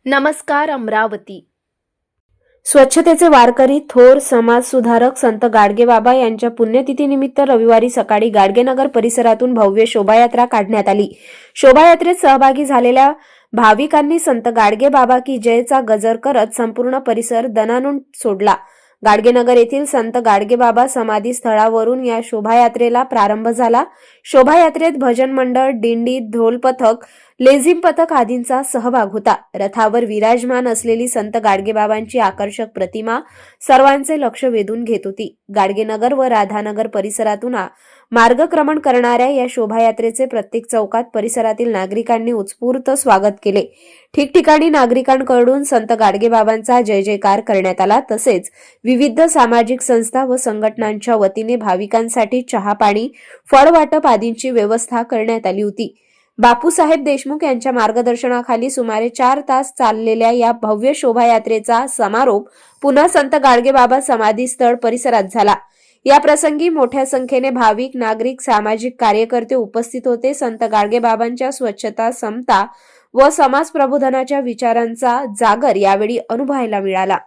नमस्कार अमरावती। स्वच्छतेचे वारकरी थोर समाजसुधारक संत गाडगेबाबा यांच्या पुण्यतिथीनिमित्त रविवारी सकाळी गाडगेनगर परिसरातून भव्य शोभायात्रा काढण्यात आली। शोभायात्रेत सहभागी झालेल्या भाविकांनी संत गाडगेबाबा की जयचा गजर करत संपूर्ण परिसर दणाणून सोडला। गाडगेनगर येथील संत गाडगेबाबा समाधी स्थळावरून या शोभायात्रेला प्रारंभ झाला। शोभायात्रेत भजन मंडळ, दिंडी, ढोल पथक, लेझिम पथक आदींचा सहभाग होता। रथावर विराजमान असलेली संत गाडगेबाबांची आकर्षक प्रतिमा सर्वांचे लक्ष वेधून घेत होती। गाडगेनगर व राधानगर परिसरातून मार्गक्रमण करणाऱ्या या शोभायात्रेचे प्रत्येक चौकात परिसरातील नागरिकांनी उत्स्फूर्त स्वागत केले। ठिकठिकाणी नागरिकांकडून संत गाडगेबाबांचा जय जयकार करण्यात आला। तसेच विविध सामाजिक संस्था व संघटनांच्या वतीने भाविकांसाठी चहा पाणी, फळ वाटप आदींची व्यवस्था करण्यात आली होती। बापूसाहेब देशमुख यांच्या मार्गदर्शनाखाली सुमारे 4 तास चाललेल्या या भव्य शोभायात्रेचा समारोप पुन्हा संत गाडगेबाबा समाधी स्थळ परिसरात झाला। या प्रसंगी मोठ्या संख्येने भाविक, नागरिक, सामाजिक कार्यकर्ते उपस्थित होते। संत गाडगेबाबांच्या स्वच्छता, समता व समाज प्रबोधनाच्या विचारांचा जागर यावेळी अनुभवायला मिळाला।